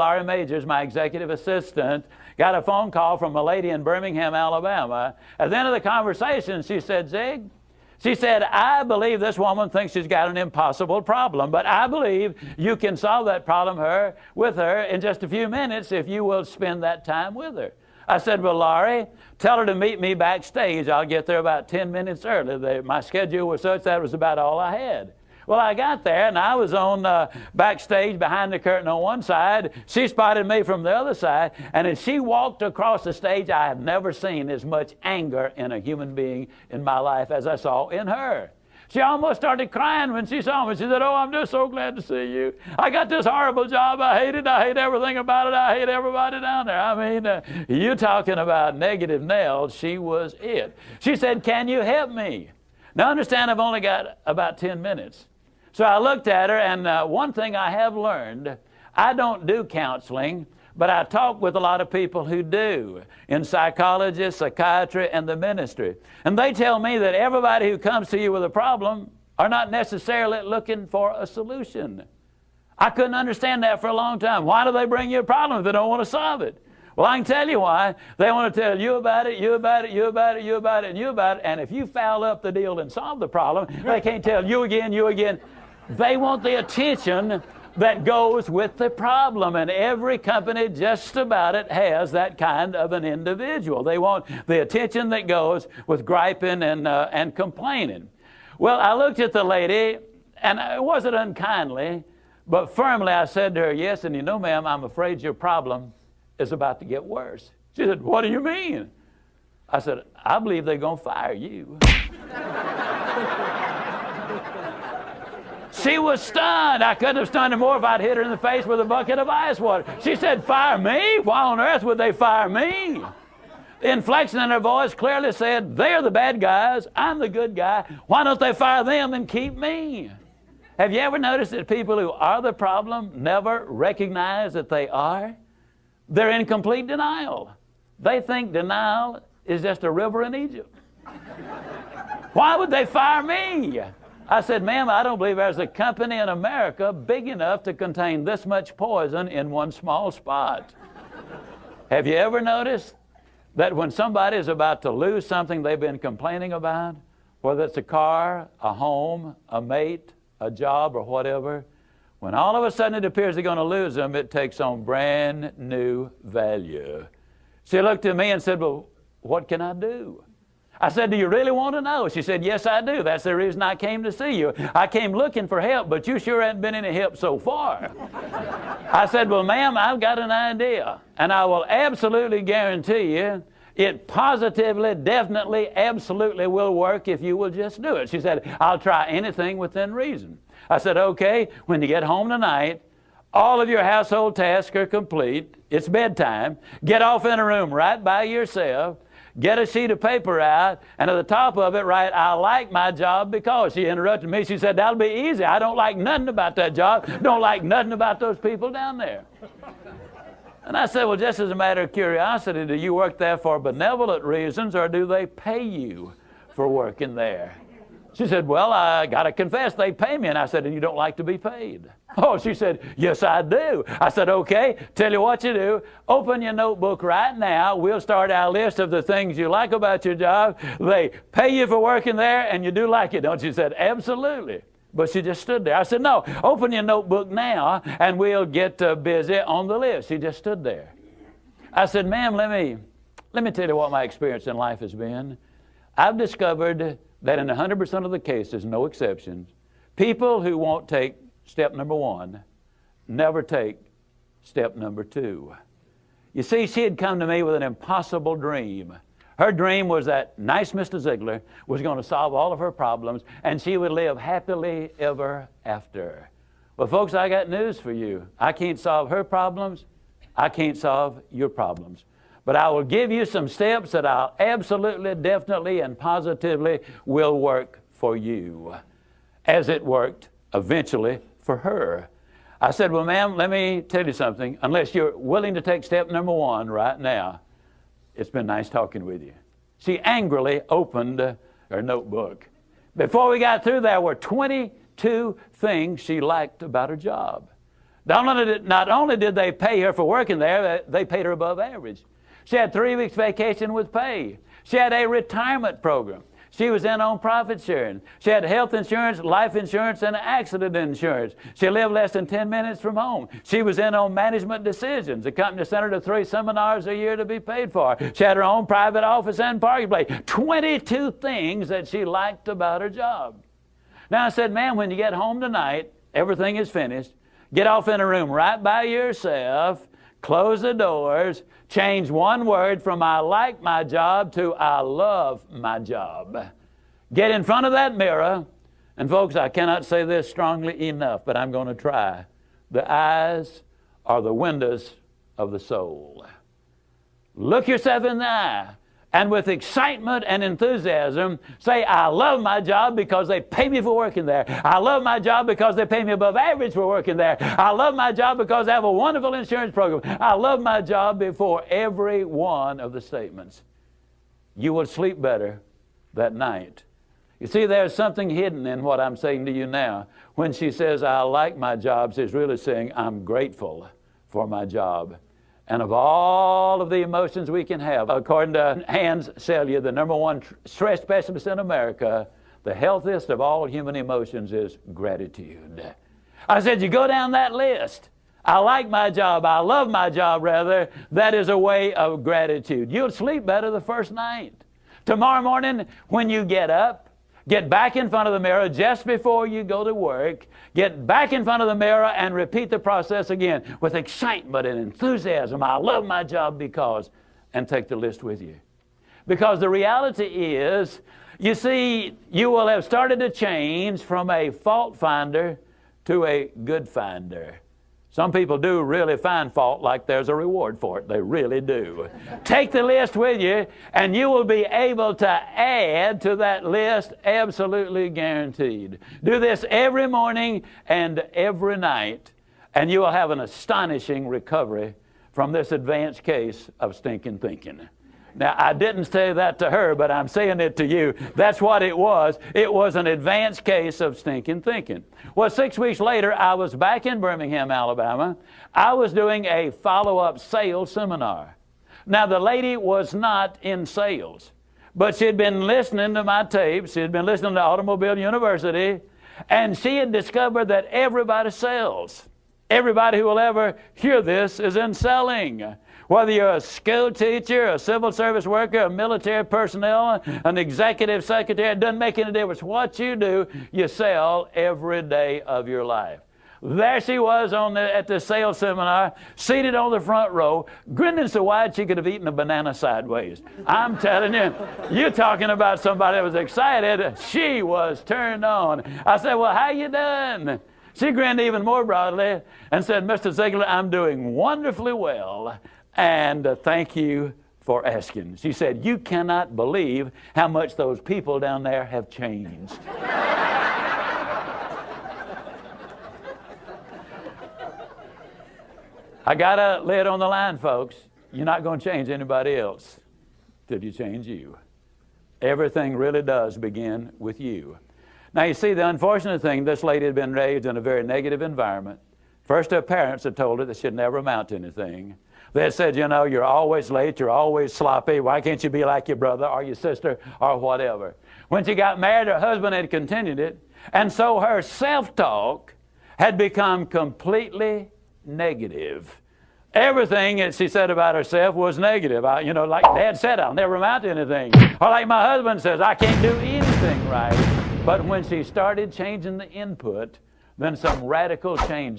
Laurie Majors, my executive assistant, got a phone call from a lady in Birmingham, Alabama. At the end of the conversation, she said, Zig, she said, I believe this woman thinks she's got an impossible problem, but I believe you can solve that problem with her in just a few minutes if you will spend that time with her. I said, well, Laurie, tell her to meet me backstage. I'll get there about 10 minutes early. My schedule was such that was about all I had. Well, I got there, and I was on backstage behind the curtain on one side. She spotted me from the other side, and as she walked across the stage, I have never seen as much anger in a human being in my life as I saw in her. She almost started crying when she saw me. She said, oh, I'm just so glad to see you. I got this horrible job. I hate it. I hate everything about it. I hate everybody down there. I mean, you talking about negative nails. She was it. She said, can you help me? Now, understand, I've only got about 10 minutes. So I looked at her, and one thing I have learned, I don't do counseling, but I talk with a lot of people who do, in psychology, psychiatry, and the ministry. And they tell me that everybody who comes to you with a problem are not necessarily looking for a solution. I couldn't understand that for a long time. Why do they bring you a problem if they don't want to solve it? Well, I can tell you why. They want to tell you about it, you about it, you about it, you about it, and you about it. And if you foul up the deal and solve the problem, they can't tell you again, you again. They want the attention that goes with the problem, and every company just about it has that kind of an individual. They want the attention that goes with griping and complaining. Well, I looked at the lady, and it wasn't unkindly, but firmly I said to her, yes, and you know, ma'am, I'm afraid your problem is about to get worse. She said, what do you mean? I said, I believe they're going to fire you. She was stunned. I couldn't have stunned her more if I'd hit her in the face with a bucket of ice water. She said, fire me? Why on earth would they fire me? The inflection in her voice clearly said, they're the bad guys, I'm the good guy. Why don't they fire them and keep me? Have you ever noticed that people who are the problem never recognize that they are? They're in complete denial. They think denial is just a river in Egypt. Why would they fire me? I said, ma'am, I don't believe there's a company in America big enough to contain this much poison in one small spot. Have you ever noticed that when somebody is about to lose something they've been complaining about, whether it's a car, a home, a mate, a job, or whatever, when all of a sudden it appears they're going to lose them, it takes on brand new value. She looked at me and said, well, what can I do? I said, do you really want to know? She said, yes, I do. That's the reason I came to see you. I came looking for help, but you sure haven't been any help so far. I said, well, ma'am, I've got an idea, and I will absolutely guarantee you it positively, definitely, absolutely will work if you will just do it. She said, I'll try anything within reason. I said, okay, when you get home tonight, all of your household tasks are complete. It's bedtime. Get off in a room right by yourself. Get a sheet of paper out, and at the top of it write, I like my job because. She interrupted me. She said, that'll be easy. I don't like nothing about that job. Don't like nothing about those people down there. And I said, well, just as a matter of curiosity, do you work there for benevolent reasons, or do they pay you for working there? She said, well, I got to confess, they pay me. And I said, and you don't like to be paid? Oh, she said, yes, I do. I said, okay, tell you what you do. Open your notebook right now. We'll start our list of the things you like about your job. They pay you for working there, and you do like it, don't you? She said, absolutely. But she just stood there. I said, no, open your notebook now, and we'll get busy on the list. She just stood there. I said, ma'am, let me tell you what my experience in life has been. I've discovered that in 100% of the cases, no exceptions, people who won't take step number one never take step number two. You see, she had come to me with an impossible dream. Her dream was that nice Mr. Ziglar was going to solve all of her problems, and she would live happily ever after. Well, folks, I got news for you. I can't solve her problems. I can't solve your problems. But I will give you some steps that I'll absolutely, definitely, and positively will work for you, as it worked eventually for her. I said, well, ma'am, let me tell you something. Unless you're willing to take step number one right now, it's been nice talking with you. She angrily opened her notebook. Before we got through, there were 22 things she liked about her job. Not only did they pay her for working there, they paid her above average. She had 3 weeks vacation with pay. She had a retirement program. She was in on profit sharing. She had health insurance, life insurance, and accident insurance. She lived less than 10 minutes from home. She was in on management decisions. The company sent her to 3 seminars a year to be paid for. She had her own private office and parking place. 22 things that she liked about her job. Now I said, ma'am, when you get home tonight, everything is finished. Get off in a room right by yourself. Close the doors. Change one word from I like my job to I love my job. Get in front of that mirror. And folks, I cannot say this strongly enough, but I'm going to try. The eyes are the windows of the soul. Look yourself in the eye. And with excitement and enthusiasm, say, I love my job because they pay me for working there. I love my job because they pay me above average for working there. I love my job because I have a wonderful insurance program. I love my job before every one of the statements. You will sleep better that night. You see, there's something hidden in what I'm saying to you now. When she says, I like my job, she's really saying, I'm grateful for my job. And of all of the emotions we can have, according to Hans Selye, the #1 stress specialist in America, the healthiest of all human emotions is gratitude. I said, you go down that list. I like my job. I love my job, rather. That is a way of gratitude. You'll sleep better the first night. Tomorrow morning, when you get up, get back in front of the mirror just before you go to work. Get back in front of the mirror and repeat the process again with excitement and enthusiasm. I love my job because, and take the list with you. Because the reality is, you see, you will have started to change from a fault finder to a good finder. Some people do really find fault like there's a reward for it. They really do. Take the list with you, and you will be able to add to that list, absolutely guaranteed. Do this every morning and every night, and you will have an astonishing recovery from this advanced case of stinking thinking. Now, I didn't say that to her, but I'm saying it to you. That's what it was. It was an advanced case of stinking thinking. Well, 6 weeks later, I was back in Birmingham, Alabama. I was doing a follow-up sales seminar. Now, the lady was not in sales, but she had been listening to my tapes. She had been listening to Automobile University, and she had discovered that everybody sells. Everybody who will ever hear this is in selling. Whether you're a school teacher, a civil service worker, a military personnel, an executive secretary, it doesn't make any difference. What you do, you sell every day of your life. There she was at the sales seminar, seated on the front row, grinning so wide she could have eaten a banana sideways. I'm telling you, you're talking about somebody that was excited. She was turned on. I said, well, how you doing? She grinned even more broadly and said, Mr. Ziglar, I'm doing wonderfully well. And thank you for asking. She said, you cannot believe how much those people down there have changed. I got to lay it on the line, folks. You're not going to change anybody else till you change you. Everything really does begin with you. Now, you see, the unfortunate thing, this lady had been raised in a very negative environment. First, her parents had told her that she'd never amount to anything. They said, you know, you're always late, you're always sloppy, why can't you be like your brother or your sister or whatever? When she got married, her husband had continued it, and so her self-talk had become completely negative. Everything that she said about herself was negative. Like Dad said, I'll never amount to anything. Or like my husband says, I can't do anything right. But when she started changing the input, then some radical changes